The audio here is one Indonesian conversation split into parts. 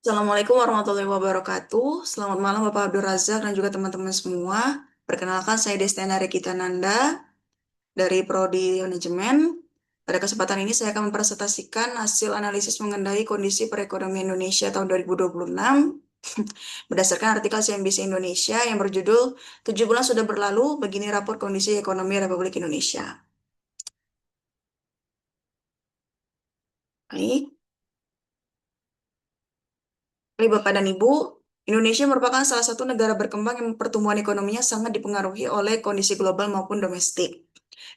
Assalamualaikum warahmatullahi wabarakatuh. Selamat malam Bapak Abdul Razak dan juga teman-teman semua. Perkenalkan saya Destiana Regita Nanda dari Prodi Manajemen. Pada kesempatan ini saya akan mempresentasikan hasil analisis mengenai kondisi perekonomian Indonesia tahun 2026 berdasarkan artikel CNBC Indonesia yang berjudul 7 bulan sudah berlalu, begini rapor kondisi ekonomi Republik Indonesia. Baik. Baik, Bapak dan Ibu, Indonesia merupakan salah satu negara berkembang yang pertumbuhan ekonominya sangat dipengaruhi oleh kondisi global maupun domestik.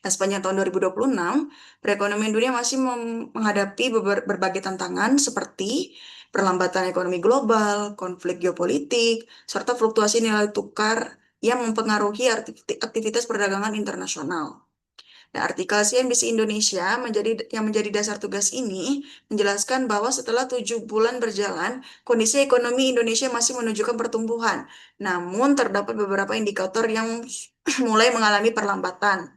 Nah, sepanjang tahun 2026, perekonomian dunia masih menghadapi berbagai tantangan seperti perlambatan ekonomi global, konflik geopolitik, serta fluktuasi nilai tukar yang mempengaruhi aktivitas perdagangan internasional. Nah, artikel CNBC Indonesia yang menjadi dasar tugas ini menjelaskan bahwa setelah 7 bulan berjalan, kondisi ekonomi Indonesia masih menunjukkan pertumbuhan. Namun, terdapat beberapa indikator yang mulai mengalami perlambatan.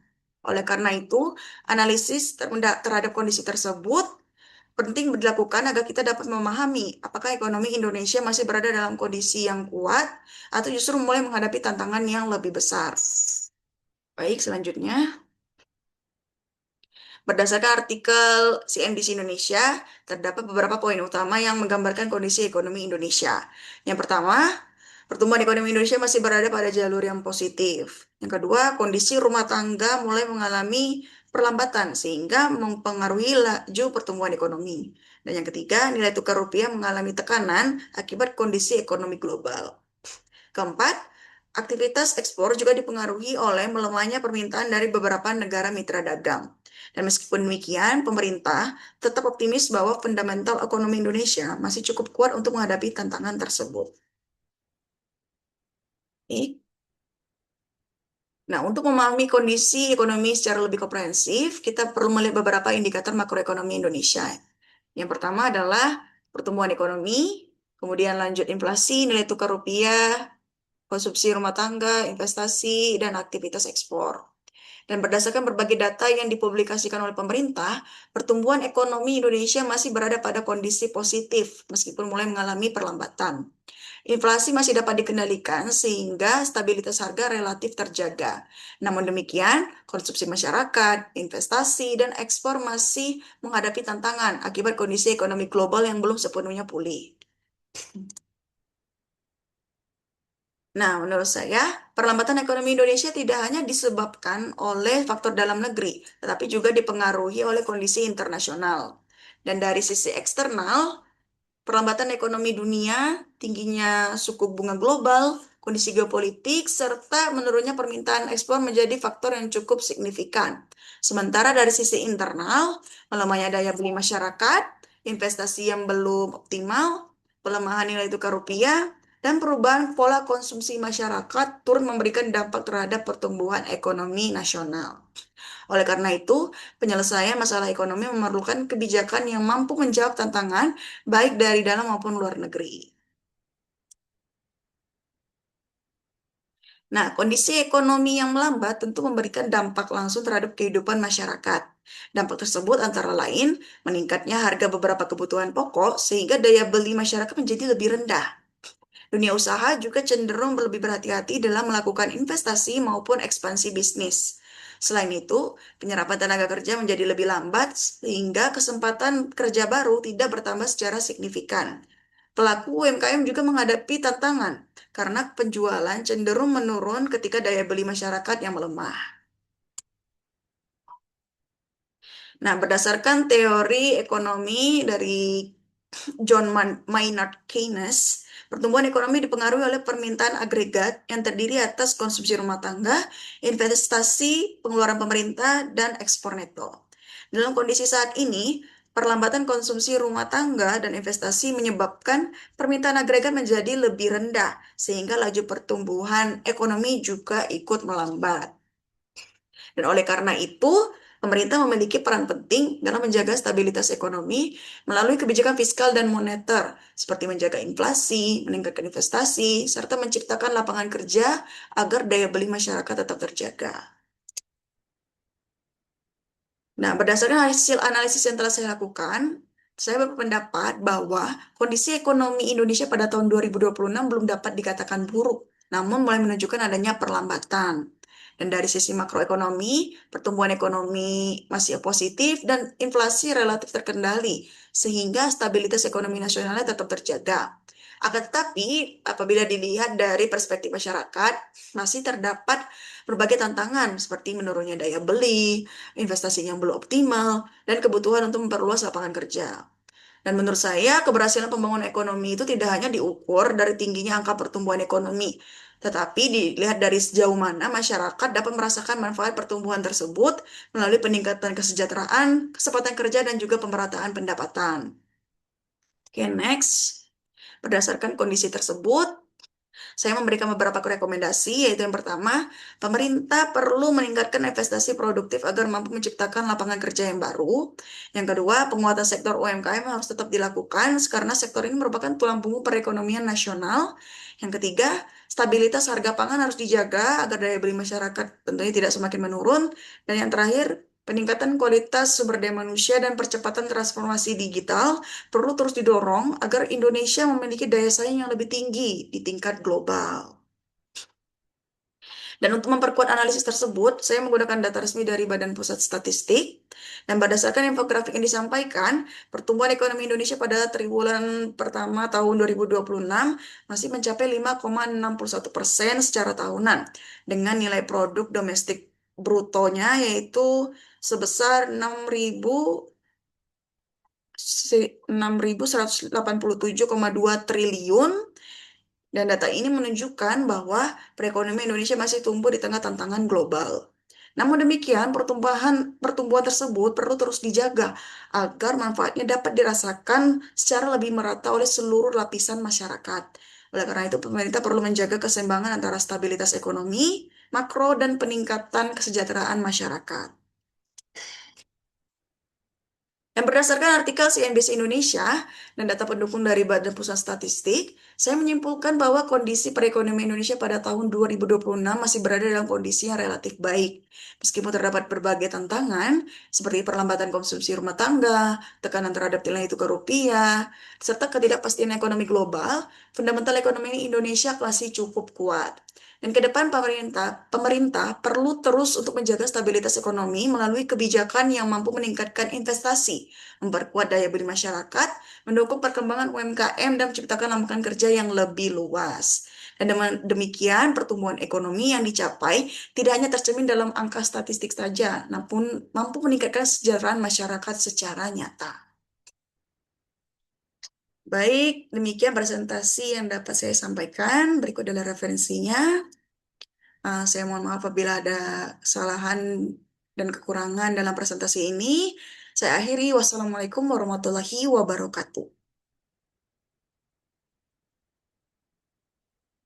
Oleh karena itu, analisis terhadap kondisi tersebut penting dilakukan agar kita dapat memahami apakah ekonomi Indonesia masih berada dalam kondisi yang kuat atau justru mulai menghadapi tantangan yang lebih besar. Baik, selanjutnya. Berdasarkan artikel CNBC Indonesia, terdapat beberapa poin utama yang menggambarkan kondisi ekonomi Indonesia. Yang pertama, pertumbuhan ekonomi Indonesia masih berada pada jalur yang positif. Yang kedua, kondisi rumah tangga mulai mengalami perlambatan sehingga mempengaruhi laju pertumbuhan ekonomi. Dan yang ketiga, nilai tukar rupiah mengalami tekanan akibat kondisi ekonomi global. Keempat, aktivitas ekspor juga dipengaruhi oleh melemahnya permintaan dari beberapa negara mitra dagang. Dan meskipun demikian, pemerintah tetap optimis bahwa fundamental ekonomi Indonesia masih cukup kuat untuk menghadapi tantangan tersebut. Oke. Nah, untuk memahami kondisi ekonomi secara lebih komprehensif, kita perlu melihat beberapa indikator makroekonomi Indonesia. Yang pertama adalah pertumbuhan ekonomi, kemudian lanjut inflasi, nilai tukar rupiah, konsumsi rumah tangga, investasi, dan aktivitas ekspor. Dan berdasarkan berbagai data yang dipublikasikan oleh pemerintah, pertumbuhan ekonomi Indonesia masih berada pada kondisi positif meskipun mulai mengalami perlambatan. Inflasi masih dapat dikendalikan sehingga stabilitas harga relatif terjaga. Namun demikian, konsumsi masyarakat, investasi, dan ekspor masih menghadapi tantangan akibat kondisi ekonomi global yang belum sepenuhnya pulih. Nah, menurut saya, perlambatan ekonomi Indonesia tidak hanya disebabkan oleh faktor dalam negeri, tetapi juga dipengaruhi oleh kondisi internasional. Dan dari sisi eksternal, perlambatan ekonomi dunia, tingginya suku bunga global, kondisi geopolitik, serta menurunnya permintaan ekspor menjadi faktor yang cukup signifikan. Sementara dari sisi internal, melemahnya daya beli masyarakat, investasi yang belum optimal, pelemahan nilai tukar rupiah, dan perubahan pola konsumsi masyarakat turut memberikan dampak terhadap pertumbuhan ekonomi nasional. Oleh karena itu, penyelesaian masalah ekonomi memerlukan kebijakan yang mampu menjawab tantangan baik dari dalam maupun luar negeri. Nah, kondisi ekonomi yang melambat tentu memberikan dampak langsung terhadap kehidupan masyarakat. Dampak tersebut antara lain meningkatnya harga beberapa kebutuhan pokok sehingga daya beli masyarakat menjadi lebih rendah. Dunia usaha juga cenderung lebih berhati-hati dalam melakukan investasi maupun ekspansi bisnis. Selain itu, penyerapan tenaga kerja menjadi lebih lambat sehingga kesempatan kerja baru tidak bertambah secara signifikan. Pelaku UMKM juga menghadapi tantangan karena penjualan cenderung menurun ketika daya beli masyarakat yang melemah. Nah, berdasarkan teori ekonomi dari Maynard Keynes, pertumbuhan ekonomi dipengaruhi oleh permintaan agregat yang terdiri atas konsumsi rumah tangga, investasi, pengeluaran pemerintah, dan ekspor neto. Dalam kondisi saat ini, perlambatan konsumsi rumah tangga dan investasi menyebabkan permintaan agregat menjadi lebih rendah, sehingga laju pertumbuhan ekonomi juga ikut melambat. Dan oleh karena itu, pemerintah memiliki peran penting dalam menjaga stabilitas ekonomi melalui kebijakan fiskal dan moneter, seperti menjaga inflasi, meningkatkan investasi, serta menciptakan lapangan kerja agar daya beli masyarakat tetap terjaga. Nah, berdasarkan hasil analisis yang telah saya lakukan, Saya berpendapat bahwa kondisi ekonomi Indonesia pada tahun 2026 belum dapat dikatakan buruk, namun mulai menunjukkan adanya perlambatan. Dan dari sisi makroekonomi, pertumbuhan ekonomi masih positif dan inflasi relatif terkendali, sehingga stabilitas ekonomi nasionalnya tetap terjaga. Akan tetapi, apabila dilihat dari perspektif masyarakat, masih terdapat berbagai tantangan seperti menurunnya daya beli, investasi yang belum optimal, dan kebutuhan untuk memperluas lapangan kerja. Dan menurut saya, keberhasilan pembangunan ekonomi itu tidak hanya diukur dari tingginya angka pertumbuhan ekonomi, tetapi dilihat dari sejauh mana masyarakat dapat merasakan manfaat pertumbuhan tersebut melalui peningkatan kesejahteraan, kesempatan kerja, dan juga pemerataan pendapatan. Oke, next. Berdasarkan kondisi tersebut, saya memberikan beberapa rekomendasi, yaitu yang pertama, pemerintah perlu meningkatkan investasi produktif agar mampu menciptakan lapangan kerja yang baru. Yang kedua, penguatan sektor UMKM harus tetap dilakukan karena sektor ini merupakan tulang punggung perekonomian nasional. Yang ketiga, stabilitas harga pangan harus dijaga agar daya beli masyarakat tentunya tidak semakin menurun. Dan yang terakhir, peningkatan kualitas sumber daya manusia dan percepatan transformasi digital perlu terus didorong agar Indonesia memiliki daya saing yang lebih tinggi di tingkat global. Dan untuk memperkuat analisis tersebut, saya menggunakan data resmi dari Badan Pusat Statistik. Dan berdasarkan infografik yang disampaikan, pertumbuhan ekonomi Indonesia pada triwulan pertama tahun 2026 masih mencapai 5,61% secara tahunan, dengan nilai produk domestik brutonya yaitu sebesar 6.187,2 triliun, dan data ini menunjukkan bahwa perekonomian Indonesia masih tumbuh di tengah tantangan global. Namun demikian, pertumbuhan tersebut perlu terus dijaga agar manfaatnya dapat dirasakan secara lebih merata oleh seluruh lapisan masyarakat. Oleh karena itu, pemerintah perlu menjaga keseimbangan antara stabilitas ekonomi, makro, dan peningkatan kesejahteraan masyarakat. Dan berdasarkan artikel CNBC Indonesia dan data pendukung dari Badan Pusat Statistik, saya menyimpulkan bahwa kondisi perekonomian Indonesia pada tahun 2026 masih berada dalam kondisi yang relatif baik. Meskipun terdapat berbagai tantangan, seperti perlambatan konsumsi rumah tangga, tekanan terhadap nilai tukar rupiah, serta ketidakpastian ekonomi global, fundamental ekonomi Indonesia masih cukup kuat. Dan ke depan pemerintah perlu terus untuk menjaga stabilitas ekonomi melalui kebijakan yang mampu meningkatkan investasi, memperkuat daya beli masyarakat, mendukung perkembangan UMKM, dan menciptakan lapangan kerja yang lebih luas. Dan dengan demikian, pertumbuhan ekonomi yang dicapai tidak hanya tercermin dalam angka statistik saja, namun mampu meningkatkan kesejahteraan masyarakat secara nyata. Baik, demikian presentasi yang dapat saya sampaikan. Berikut adalah referensinya. Saya mohon maaf apabila ada kesalahan dan kekurangan dalam presentasi ini. Saya akhiri. Wassalamualaikum warahmatullahi wabarakatuh.